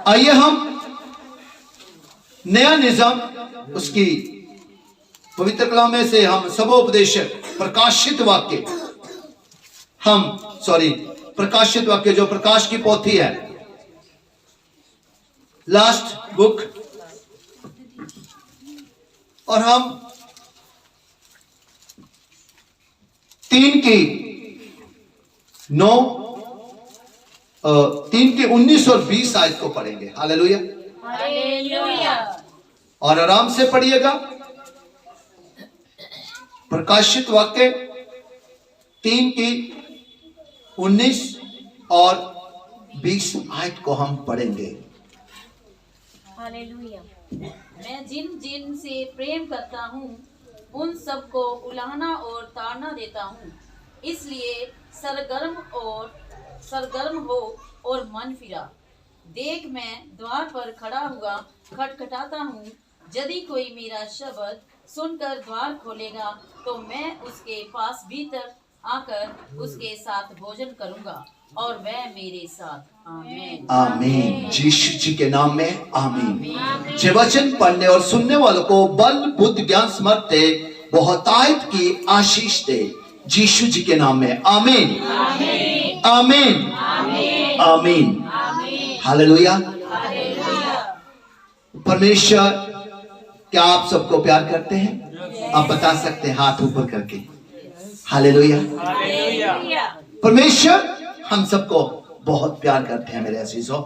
आइए हम नया निजाम उसकी पवित्र कलाम में से हम सबोपदेश प्रकाशित वाक्य प्रकाशित वाक्य जो प्रकाश की पोथी है, लास्ट बुक, और हम 3:19 और 20 आयत को पढ़ेंगे। Hallelujah, hallelujah. और आराम से पढ़िएगा। प्रकाशित वाक्य 3:19 और 20 आयत को हम पढ़ेंगे। हालेलुया। मैं जिन जिन से प्रेम करता हूँ उन सबको उलाहना और ताड़ना देता हूँ, इसलिए सरगर्म हो और मन फिरा। देख, मैं द्वार पर खड़ा हुआ खटखटाता हूँ। यदि कोई मेरा शब्द सुनकर द्वार खोलेगा तो मैं उसके पास भीतर आकर उसके साथ भोजन करूंगा और वह मेरे साथ। आमीन, आमीन। यीशु जी के नाम में आमीन। जे वचन पढ़ने और सुनने वालों को बल बुद्धि ज्ञान समर्थ दे, बहुतायत की आशीष दे, यीशु जी के नाम में आमीन, आमीन, आमीन। हालेलुया। परमेश्वर, क्या आप सबको प्यार करते हैं? आप बता सकते हैं हाथ ऊपर करके। हालेलुया। परमेश्वर हम सबको बहुत प्यार करते हैं मेरे अजीजों।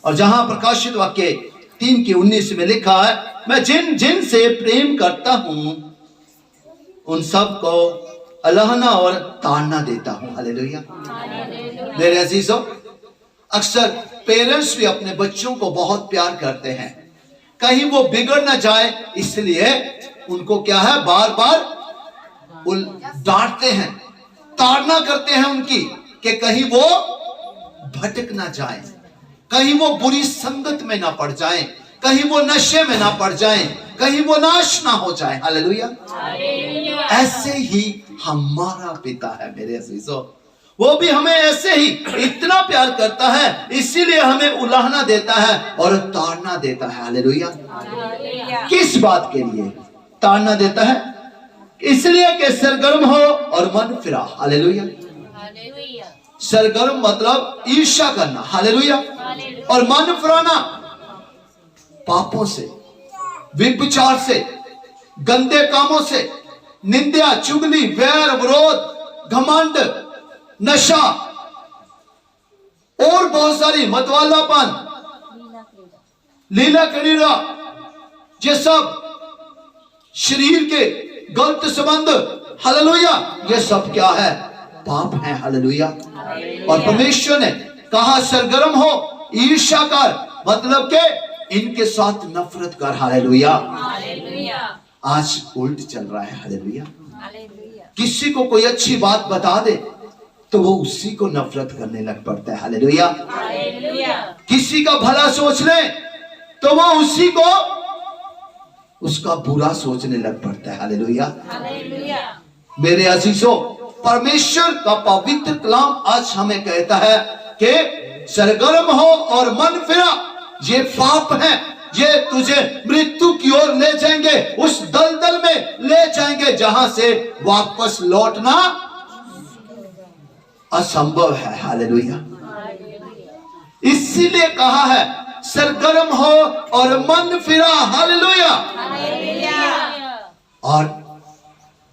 और जहां प्रकाशित वाक्य 3:19 में लिखा है, मैं जिन जिन से प्रेम करता हूं उन सबको उलाहना और ताड़ना देता हूं। हालेलुया। मेरे अजीजों, अक्सर पेरेंट्स भी अपने बच्चों को बहुत प्यार करते हैं, कहीं वो बिगड़ ना जाए इसलिए उनको क्या है, बार बार डांटते हैं, ताड़ना करते हैं उनकी, कि कहीं वो भटक ना जाए, कहीं वो बुरी संगत में ना पड़ जाए, कहीं वो नशे में ना पड़ जाए, कहीं वो नाश ना हो जाए। हालेलुया। ऐसे ही हमारा पिता है मेरे अजीजों, वो भी हमें ऐसे ही इतना प्यार करता है, इसीलिए हमें उलाहना देता है और ताड़ना देता है। हालेलुया। किस बात के लिए ताड़ना देता है? इसलिए कि सरगर्म हो और मन फिरा। हालेलुया। सरगर्म मतलब ईर्ष्या करना। हालेलुया। और मन फिराना पापों से, व्यभिचार से, गंदे कामों से, निंदा, चुगली, वैर, विरोध, घमंड, नशा और बहुत सारी मतवालापन, लीला क्रीड़ा, ये सब शरीर के गलत संबंध, हालेलुया, ये सब क्या है? पाप है। हालेलुया। और परमेश्वर ने कहा सरगर्म हो, ईर्ष्या कर, मतलब के इनके साथ नफरत कर। हालेलुया। आज उल्ट चल रहा है। हालेलुया। किसी को कोई अच्छी बात बता दे तो वो उसी को नफरत करने लग पड़ता है। हालेलुया। किसी का भला सोच ले तो वो उसी को उसका बुरा सोचने लग पड़ता है। हालेलुया। मेरे अजीजों, परमेश्वर का पवित्र कलाम आज हमें कहता है कि सरगर्म हो और मन फिरा। ये पाप है, ये तुझे मृत्यु की ओर ले जाएंगे, उस दलदल में ले जाएंगे जहां से वापस लौटना असंभव है। हालेलुया। इसीलिए कहा है सरगर्म हो और मन फिरा। हालेलुया। और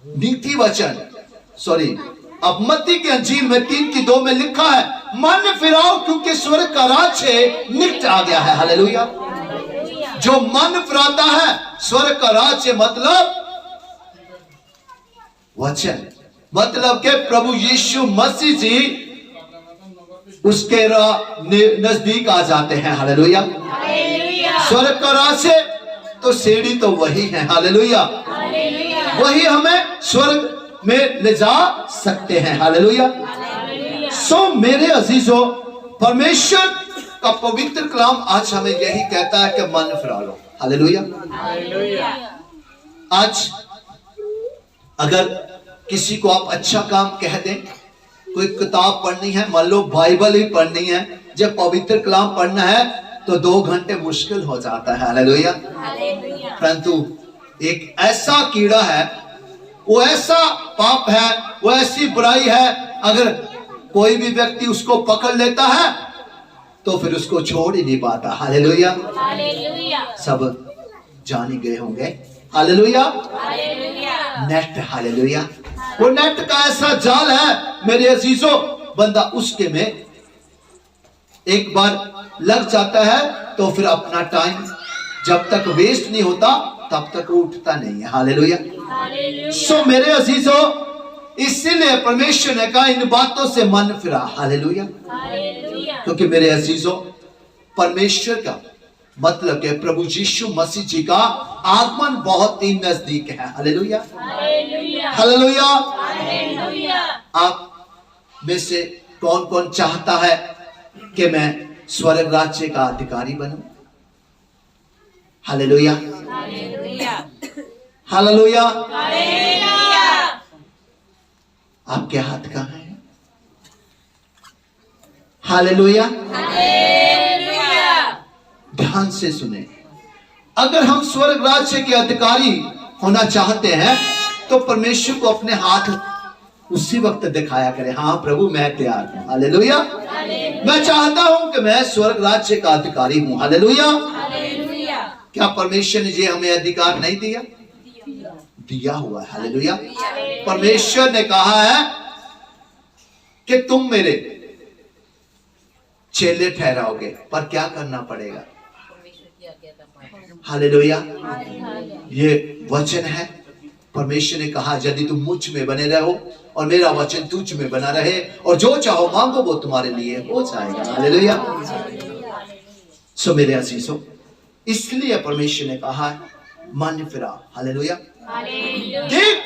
नीति वचन अब मत्ती के अंजील में 3:2 में लिखा है, मन फिराओ क्योंकि स्वर्ग का राज्य निकट आ गया है। हालेलुया। जो मन फिराता है, स्वर्ग का राज्य मतलब वचन, मतलब के प्रभु यीशु मसीह जी उसके नजदीक आ जाते हैं। हालेलुया। स्वर्ग का राज्य तो सीढ़ी तो वही है। हालेलुया। वही हमें स्वर्ग में ले जा सकते हैं। हालेलुया। सो मेरे अजीजों, परमेश्वर का पवित्र कलाम आज हमें यही कहता है कि मन फिरा लो। हालेलुया। आज अगर किसी को आप अच्छा काम कह दें, कोई किताब पढ़नी है, मान लो बाइबल ही पढ़नी है, जब पवित्र कलाम पढ़ना है, तो तो 2 घंटे मुश्किल हो जाता है। हालेलुया। हालेलुया। परंतु एक ऐसा कीड़ा है, वो ऐसा पाप है, वो ऐसी बुराई है, अगर कोई भी व्यक्ति उसको पकड़ लेता है तो फिर उसको छोड़ ही नहीं पाता। हालेलुया। हालेलुया। सब जान ही गए होंगे। हालेलुया। हालेलुया। नेट। हालेलुया। वो नेट का ऐसा जाल है मेरे अजीजों, बंदा उसके में एक बार लग जाता है तो फिर अपना टाइम जब तक वेस्ट नहीं होता तब तक वो उठता नहीं है। हालेलुया। सो मेरे अजीजों, इसीलिए परमेश्वर ने कहा इन बातों से मन फिरा। हालेलुया। क्योंकि मेरे अजीजों, परमेश्वर का मतलब है प्रभु यीशु मसीह जी का आगमन बहुत ही नजदीक है। हालेलुया। हालेलुया। आप में से कौन कौन चाहता है कि मैं स्वर्ग राज्य का अधिकारी बनूं? हालेलुया। हालेलुया। आपके हाथ कहां है? हालेलुया। ध्यान से सुने, अगर हम स्वर्ग राज्य के अधिकारी होना चाहते हैं तो परमेश्वर को अपने हाथ उसी वक्त दिखाया करें, हाँ प्रभु मैं तैयार हूं। हालेलुया। मैं चाहता हूं कि मैं स्वर्ग राज्य का अधिकारी हूं। हालेलुया। क्या परमेश्वर ने ये हमें अधिकार नहीं दिया? दिया हुआ है। हालेलुया। परमेश्वर ने कहा है कि तुम मेरे चेले ठहराओगे, पर क्या करना पड़ेगा? हालेलुया। ये वचन है। परमेश्वर ने कहा यदि तुम मुझ में बने रहो और मेरा वचन तुझ में बना रहे और जो चाहो मांगो वो तुम्हारे लिए हो जाएगा। हालेलुया। सो मेरे अजीजों, इसलिए परमेश्वर ने कहा मन फिरा। हालेलुया। देख,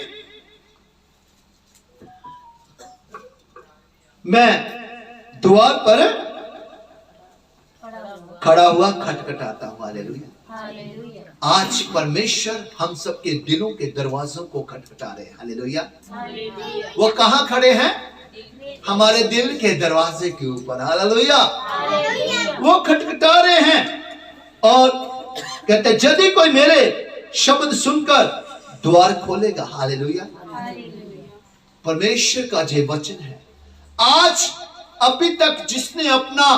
मैं द्वार पर खड़ा हुआ खटखटाता हूं। हालेलुया। आज परमेश्वर हम सबके दिलों के दरवाजों को खटखटा रहे हैं। हालेलुया। वो कहां खड़े हैं? हमारे दिल के दरवाजे के ऊपर। हालेलुया। वो खटखटा रहे हैं और कहते यदि कोई मेरे शब्द सुनकर द्वार खोलेगा। हालेलुया। परमेश्वर का ये वचन है। आज अभी तक जिसने अपना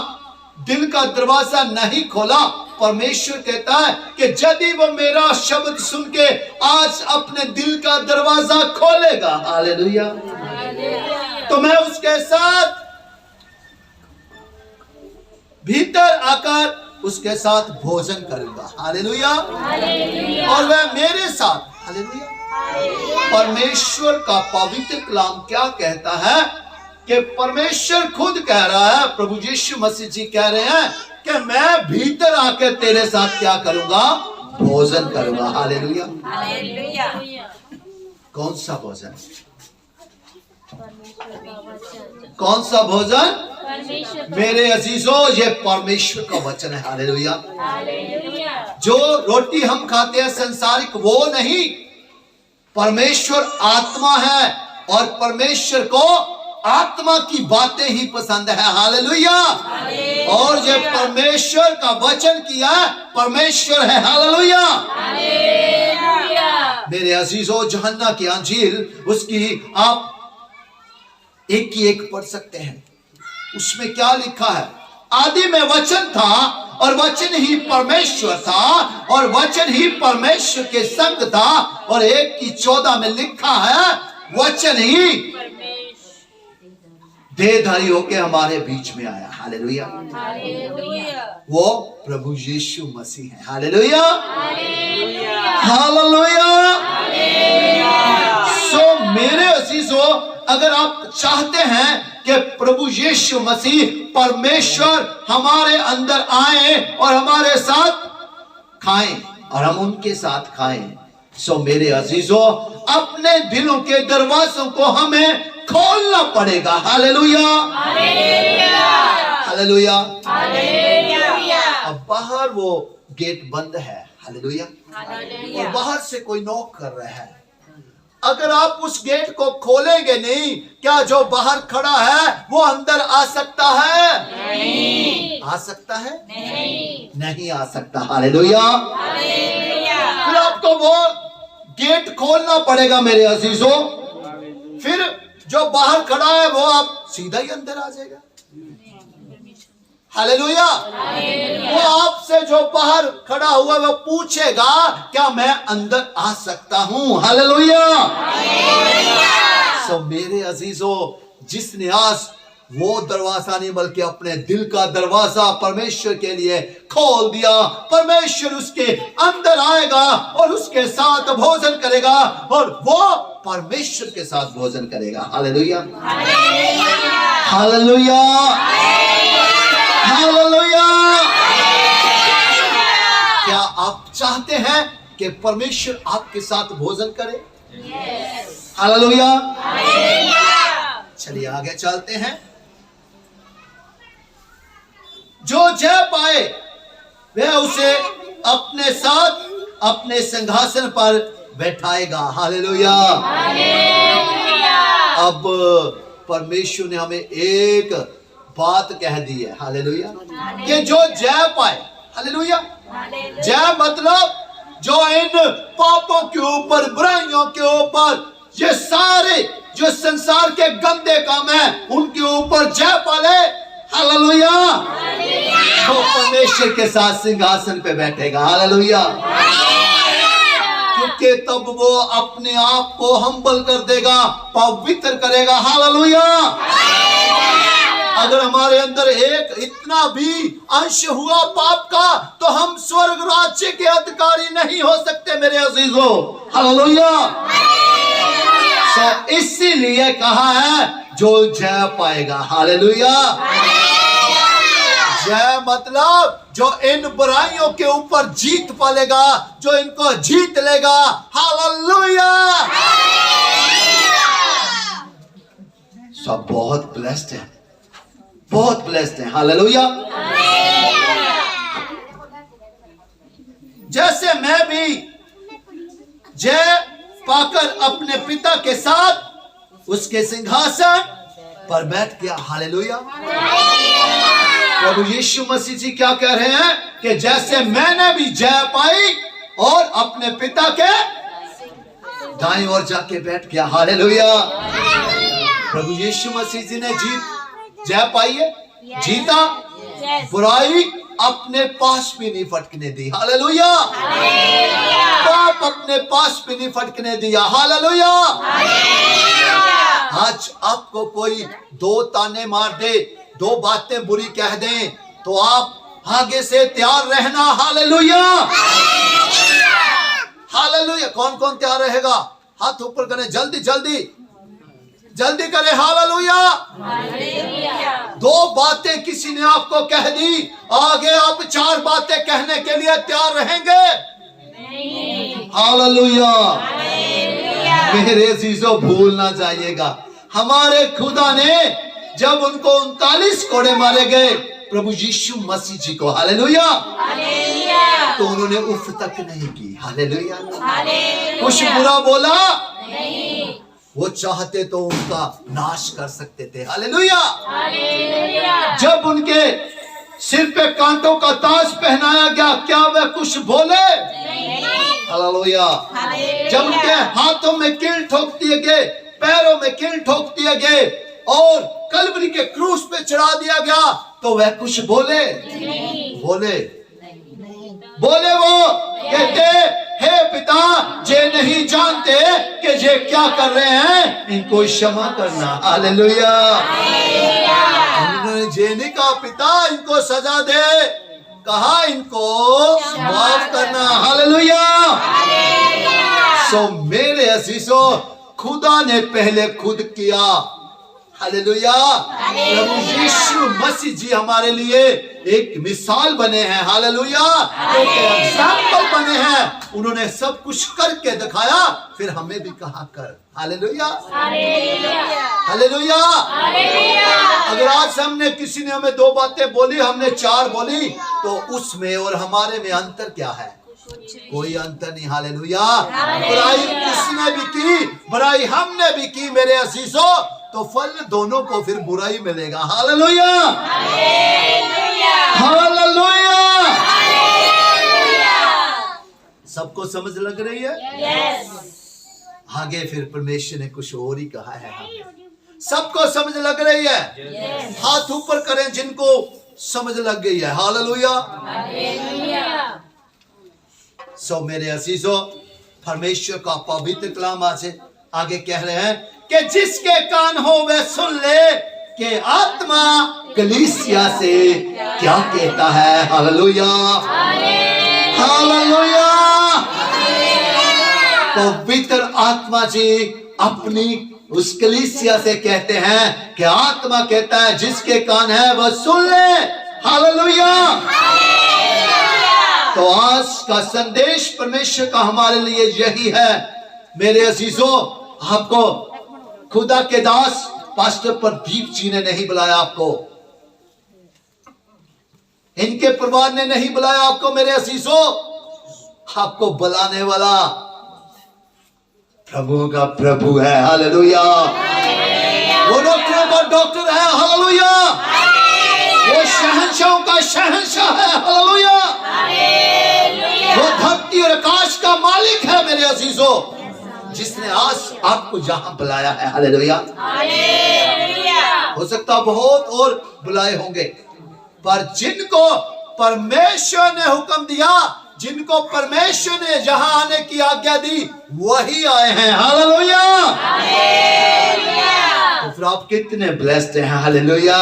दिल का दरवाजा नहीं खोला, परमेश्वर कहता है कि यदि वो मेरा शब्द सुन के आज अपने दिल का दरवाजा खोलेगा, हालेलुया, तो मैं उसके साथ भीतर आकर उसके साथ भोजन करूंगा। हालेलुया। और वह मेरे साथ। हालेलुया। परमेश्वर का पवित्र कलाम क्या कहता है कि परमेश्वर खुद कह रहा है, प्रभु यीशु मसीह जी कह रहे हैं कि मैं भीतर आकर तेरे साथ क्या करूंगा? भोजन करूंगा। हालेलुया। कौन सा भोजन? कौन सा भोजन? मेरे अजीजों, ये परमेश्वर का वचन है। हालेलुया। जो रोटी हम खाते हैं संसारिक, वो नहीं। परमेश्वर आत्मा है और परमेश्वर को आत्मा की बातें ही पसंद है। हालेलुया। और ये परमेश्वर का वचन किया परमेश्वर है। हालेलुया। मेरे अजीजों, यूहन्ना की अंजील उसकी आप एक की एक पढ़ सकते हैं। उसमें क्या लिखा है? आदि में वचन था और वचन ही परमेश्वर था और वचन ही परमेश्वर के संग था। और 1:14 में लिखा है वचन ही देहधारी होके हमारे बीच में आया। हालेलुया। वो प्रभु यीशु मसीह है। हालेलुया। हालेलुया। सो मेरे अजीजों, अगर आप चाहते हैं कि प्रभु यीशु मसीह परमेश्वर हमारे अंदर आए और हमारे साथ खाएं और हम उनके साथ खाएं, सो मेरे अजीजों, अपने दिलों के दरवाजों को हमें खोलना पड़ेगा। हालेलुया। हालेलुया। अब बाहर वो गेट बंद है। हालेलुया। और बाहर से कोई नॉक कर रहा है। अगर आप उस गेट को खोलेंगे नहीं, क्या जो बाहर खड़ा है वो अंदर आ सकता है? नहीं। आ सकता है? नहीं। नहीं आ सकता। हालेलुया। फिर आपको वो गेट खोलना पड़ेगा मेरे अजीजों। फिर जो बाहर खड़ा है वो आप सीधा ही अंदर आ जाएगा। हालेलुया। वो आपसे जो बाहर खड़ा हुआ वो पूछेगा क्या मैं अंदर आ सकता हूं? हालेलुया। सो मेरे अजीजों, जिसने आज वो दरवाजा नहीं बल्कि अपने दिल का दरवाजा परमेश्वर के लिए खोल दिया, परमेश्वर उसके अंदर आएगा और उसके साथ भोजन करेगा और वो परमेश्वर के साथ भोजन करेगा। हालेलुया। हालेलुया। हालेलुया। क्या आप चाहते हैं कि परमेश्वर आपके साथ भोजन करे? हालेलुया। चलिए आगे चलते हैं। जो जय पाए वह उसे अपने साथ अपने सिंहासन पर बैठाएगा। हालेलुया। अब परमेश्वर ने हमें एक बात कह दी है। हालेलुया। कि जो जय पाए, हालेलुया, जय मतलब जो इन पापों के ऊपर, बुराइयों के ऊपर, ये सारे जो संसार के गंदे काम है उनके ऊपर जय पाले, हालेलुया, वो परमेश्वर के साथ सिंहासन पे बैठेगा। हालेलुया। क्योंकि तब वो अपने आप को हम्बल कर देगा, पवित्र करेगा। हालेलुया। अगर हमारे अंदर एक इतना भी अंश हुआ पाप का तो हम स्वर्ग राज्य के अधिकारी नहीं हो सकते मेरे अजीजों। हालेलुया। तो इसीलिए कहा है जो जय पाएगा। हालेलुया। जय मतलब जो इन बुराइयों के ऊपर जीत पालेगा, जो इनको जीत लेगा। हालेलुया। सब बहुत ब्लेस्ड है, बहुत ब्लेस्ड है। हालेलुया। जैसे मैं भी जय पाकर अपने पिता के साथ उसके सिंहासन पर बैठ गया। हालेलुया। प्रभु यीशु मसीह जी क्या कह रहे हैं कि जैसे मैंने भी जय पाई और अपने पिता के दाईं ओर जाके बैठ गया। हालेलुया। प्रभु यीशु मसीह जी ने जय पाई है, जीता, बुराई अपने पास भी नहीं फटकने दी। हालेलुया। पाप अपने पास भी नहीं फटकने दिया। हालेलुया। आज आपको कोई दो ताने मार दे, दो बातें बुरी कह दें तो आप आगे से तैयार रहना। हालेलुया। हालेलुया। कौन कौन तैयार रहेगा? हाथ ऊपर करें, जल्दी जल्दी जल्दी करें। हालेलुया। दो बातें किसी ने आपको कह दी, आगे आप चार बातें कहने के लिए तैयार रहेंगे? हालेलुया। मेरे अजीजों, भूल ना जाइएगा, हमारे खुदा ने जब उनको 39 कोड़े मारे गए प्रभु यीशु मसीह जी को, हालेलुया, तो उन्होंने उफ तक नहीं की। हालेलुया। कुछ बुरा बोला नहीं, वो चाहते तो उनका नाश कर सकते थे। हालेलुया। जब उनके सिर पे कांटों का ताज पहनाया गया, क्या वे कुछ बोले? हालेलुया। जब उनके हाथों में कील ठोक दिए गए, पैरों में कील ठोक दिए गए और कलवरी के क्रूस पे चढ़ा दिया गया तो वह कुछ बोले? बोले वो कहते, हे पिता, जे नहीं जानते कि ये क्या कर रहे हैं, इनको क्षमा करना। हालेलुया। उन्होंने जे नहीं कहा पिता इनको सजा दे, कहा इनको माफ करना। हालेलुया। सो मेरे अजीजों, खुदा ने पहले खुद किया। हालेलुया। प्रभु यीशु मसीह जी हमारे लिए एक मिसाल बने हैं। हालेलुया। एक एग्जाम्पल बने हैं। उन्होंने सब कुछ करके दिखाया, फिर हमें भी कहा कर। हालेलुया। हालेलुया। अगर आज हमने किसी ने हमें दो बातें बोली, हमने चार बोली, तो उसमें और हमारे में अंतर क्या है? कोई अंतर नहीं। हालेलुया। बुराई उसने भी की, बुराई हमने भी की मेरे असीसों, तो फल दोनों को फिर बुराई मिलेगा। Hallelujah, hallelujah. सबको समझ लग रही है? आगे फिर परमेश्वर ने कुछ और ही कहा है। सबको समझ लग रही है? हाथ ऊपर करें जिनको समझ लग गई है। हालेलुया। सो मेरे अजीजों, परमेश्वर का पवित्र कलाम आगे कह रहे हैं कि जिसके कान हो वह सुन ले कि आत्मा कलीसिया से क्या कहता है। Hallelujah, hallelujah. पवित्र आत्मा जी अपनी उस कलीसिया से कहते हैं कि आत्मा कहता है जिसके कान है वह सुन ले। हालेलुया। तो आज का संदेश परमेश्वर का हमारे लिए यही है मेरे अजीजों। आपको खुदा के दास पास्टर प्रदीप जी ने नहीं बुलाया, आपको इनके परिवार ने नहीं बुलाया आपको मेरे अजीजों। आपको बुलाने वाला प्रभु का प्रभु है। हालेलुया। वो डॉक्टरों का डॉक्टर है। हालेलुया। वो शहंशाहों का शहंशाह है। हालेलुया। वो धरती और आकाश का मालिक है मेरे अजीजों, जिसने आज आपको जहां बुलाया है। हालेलुया। हो सकता बहुत और बुलाए होंगे, पर जिनको परमेश्वर ने हुक्म दिया, जिनको परमेश्वर ने जहां आने की आज्ञा दी, वही आए हैं। हालेलुया। तो फिर आप कितने ब्लेस्ड हैं। हालेलुया।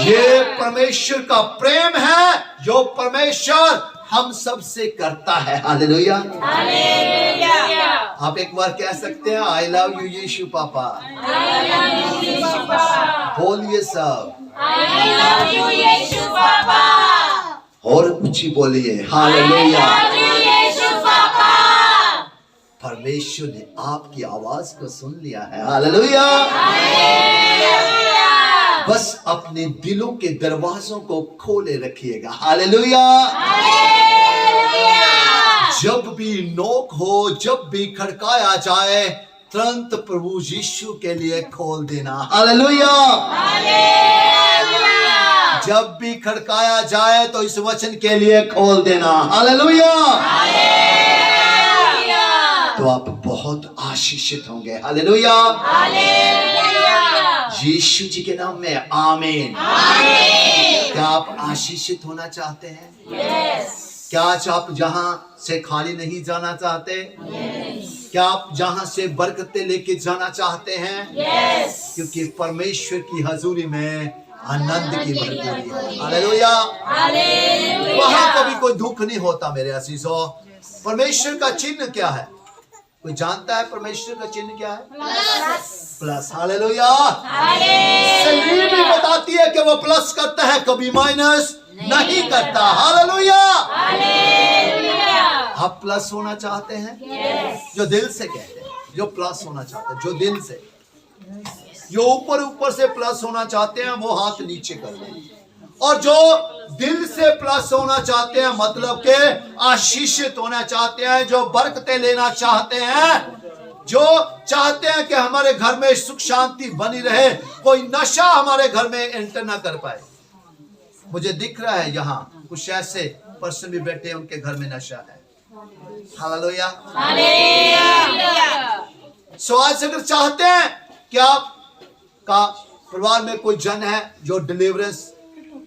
ये परमेश्वर का प्रेम है जो परमेश्वर हम सब से करता है। हालेलुया। आप एक बार कह सकते हैं आई लव यू यीशु पापा। बोलिए सब, I love you, यीशु पापा। और ऊंची बोलिए हालेलुया। I love you, यीशु पापा। परमेश्वर ने आपकी आवाज को सुन लिया है। हालेलुया। बस अपने दिलों के दरवाजों को खोले रखिएगा। हालेलुया। जब भी नोक हो, जब भी खड़काया जाए, तुरंत प्रभु यीशु के लिए खोल देना। हालेलुया। जब भी खड़काया जाए तो इस वचन के लिए खोल देना। हालेलुया। तो आप बहुत आशीषित होंगे। हालेलुया। यीशु जी के नाम में आमीन। क्या आप आशीषित होना चाहते हैं? क्या आज आप जहां से खाली नहीं जाना चाहते? क्या आप जहां से बरकतें लेके जाना चाहते हैं? क्योंकि परमेश्वर की हजूरी में आनंद की भरपूरी है। हालेलुया। वहां कभी कोई दुख नहीं होता मेरे अजीजों। परमेश्वर का चिन्ह क्या है? कोई जानता है परमेश्वर का चिन्ह क्या है? प्लस। हालेलुया। सलीम भी बताती है कि वो प्लस करता है, कभी माइनस नहीं करता। हालेलुया। आप प्लस होना चाहते हैं? जो दिल से कहते हैं, जो प्लस होना चाहते हैं, जो दिल से, जो ऊपर ऊपर से प्लस होना चाहते हैं वो हाथ नीचे कर दें, और जो दिल से प्लस होना चाहते हैं मतलब के आशीषित होना चाहते हैं, जो बरकतें लेना चाहते हैं, जो चाहते हैं कि हमारे घर में सुख शांति बनी रहे, कोई नशा हमारे घर में एंटर ना कर पाए। मुझे दिख रहा है यहाँ कुछ ऐसे पर्सन भी बैठे हैं, उनके घर में नशा है। हालेलुया। सो आज अगर चाहते हैं कि आप का परिवार में कोई जन है जो डिलीवरेंस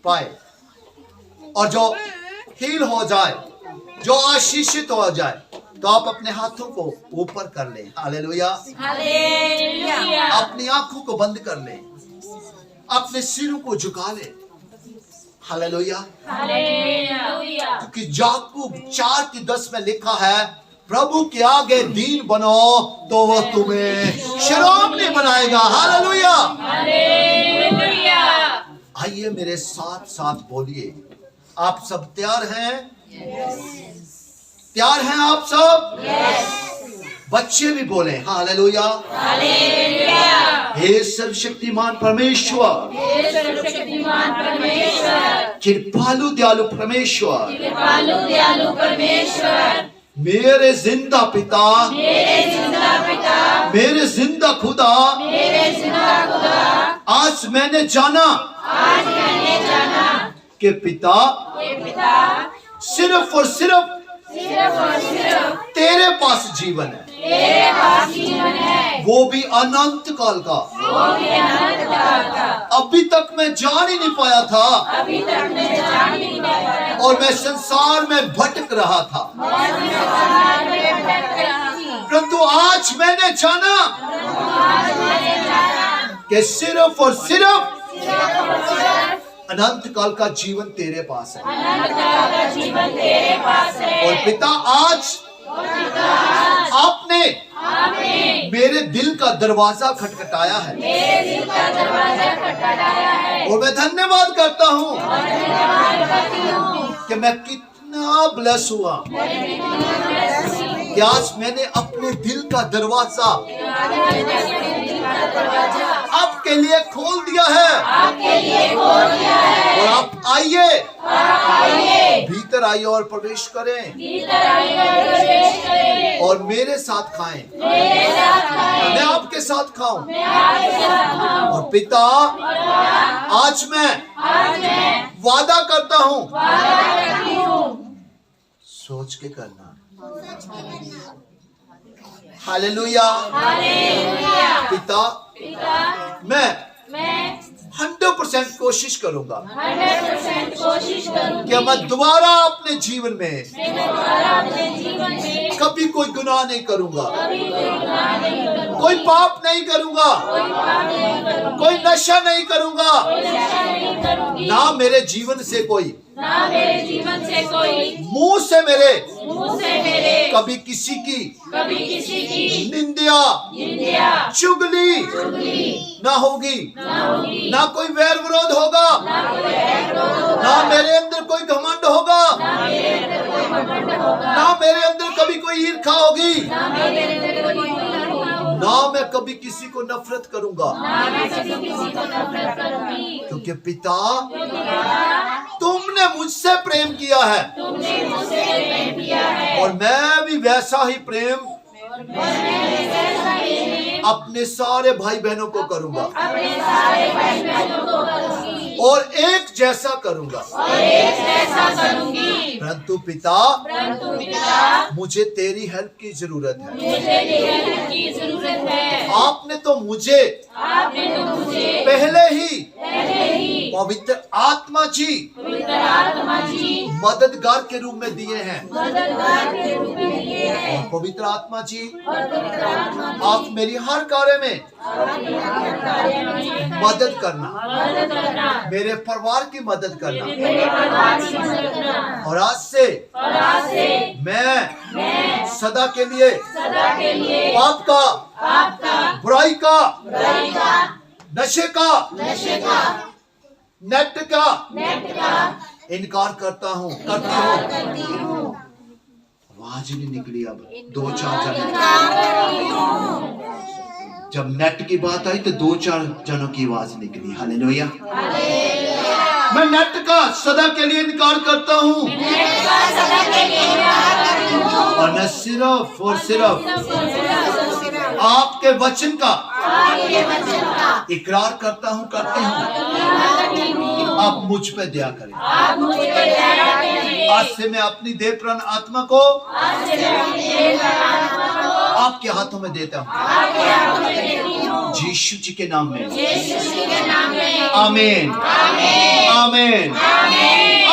पाए और जो हील हो जाए, जो आशीषित हो जाए, तो आप अपने हाथों को ऊपर कर लें। हालेलुया। अपनी आंखों को बंद कर लें, अपने सिरों को झुका लें। हालेलुया। क्योंकि याकूब 4:10 में लिखा है, प्रभु के आगे दीन बनो तो वो तुम्हें शर्मनी बनाएगा। हालेलुया। आइए मेरे साथ साथ बोलिए। आप सब तैयार हैं? तैयार हैं आप सब? बच्चे भी बोले हालेलुया। हे सर्वशक्तिमान परमेश्वर, हे सर्वशक्तिमान परमेश्वर, कृपालु दयालु परमेश्वर, कृपालु दयालु परमेश्वर, मेरे जिंदा पिता, मेरे जिंदा पिता, मेरे जिंदा खुदा, मेरे जिंदा खुदा, आज मैंने जाना आज मैंने जाना कि पिता कि पिता सिर्फ और सिर्फ तेरे पास जीवन है, तेरे पास जीवन है, वो भी अनंत काल का। वो भी अनंत काल का। अभी तक मैं जान ही नहीं पाया था अभी तक मैं जान नहीं पाया, और मैं संसार में भटक रहा था, संसार में भटक रहा था। परंतु आज मैंने जाना कि सिर्फ और सिर्फ अनंत काल का जीवन तेरे पास है। अनंत काल का जीवन तेरे पास है। और पिता आज आपने मेरे दिल का दरवाजा खटखटाया है, मेरे दिल का दरवाजा खटखटाया है। और मैं धन्यवाद करता हूँ और धन्यवाद करती हूँ कि मैं कितना ब्लेस हुआ कि आज मैंने अपने दिल का दरवाजा आपके लिए खोल दिया है। आपके लिए खोल दिया है। और आप आइए, आइए भीतर आइए और प्रवेश करें भीतर आइए और प्रवेश करें, और मेरे साथ खाएं, मेरे साथ खाएं, मैं आपके साथ खाऊं। मैं आपके साथ खाऊं। और पिता आज मैं वादा करता हूँ, वादा करती हूँ, सोच के करना। हालेलुया। हालेलुया। पिता पिता मैं मैं 100% कोशिश करूंगा 100% कोशिश करूंगी कि मैं दोबारा अपने जीवन में मैं दोबारा अपने जीवन में कभी कोई गुनाह नहीं करूंगा, कभी कोई गुनाह नहीं करूंगी, कोई पाप नहीं करूंगा, कोई पाप नहीं करूंगी, कोई नशा नहीं करूंगा, कोई नशा नहीं करूंगी, ना मेरे जीवन से कोई, ना मेरे जीवन से कोई, मुंह से मेरे मुंह से मेरे कभी किसी की कभी किसी की निंदा निंदा चुगली चुगली ना होगी, ना होगी, ना कोई वैर विरोध होगा, ना कोई विरोध होगा, ना मेरे अंदर कोई घमंड होगा, ना मेरे अंदर कोई घमंड होगा, ना मेरे अंदर कभी कोई ईर्ष्या होगी, ना मेरे अंदर कोई ईर्ष्या होगी, ना मैं कभी किसी को नफरत करूंगा, ना मैं कभी किसी को नफरत करूंगी, क्योंकि पिता क्योंकि तुमने मुझसे प्रेम किया है तुमने मुझसे प्रेम किया है और मैं भी वैसा ही प्रेम और मैं वैसा ही अपने सारे भाई बहनों को करूंगा अपने सारे भाई बहनों को करूंगी और एक जैसा करूंगा। और एक जैसा करूंगी। परंतु पिता परंतु पिता मुझे तेरी हेल्प की जरूरत है। मुझे तेरी हेल्प की जरूरत है। आपने तो मुझे आपने तो मुझे पहले ही ही पवित्र आत्मा जी पवित्र आत्मा जी मददगार के रूप में दिए हैं। मददगार के रूप में दिए हैं। और पवित्र आत्मा जी और पवित्र आत्मा जी आप मेरी हर कार्य में कार्य में मदद करना, मदद करना, मेरे परिवार की मदद करना। मेरे परिवार की मदद करना। और आज से और आज से मैं सदा के लिए सदा के लिए पाप का, आपका बुराई का, बुराई का, नशे का, नशे का, नेट का नेट का इनकार करता हूँ, करती हूँ। आवाज ही नहीं निकली। अब 2-4 जन, जब नेट की बात आई तो 2-4 जनों की आवाज निकली। हालेलुया। मैं नेट का सदा के लिए इनकार करता हूँ सदा के लिए और न सिर्फ और सिर्फ आपके वचन का आपके वचन का इकरार करता हूँ, करती हूँ। आप मुझ पे दया करें। आप मुझ पे दया करें। आज से मैं अपनी देह प्राण आत्मा को आज से मैं अपनी देह प्राण आत्मा को आपके हाथों में देता हूँ, आपके हाथों में देती हूँ। यीशु जी के नाम में। यीशु जी के नाम में। आमीन, आमीन। आमीन। आमीन।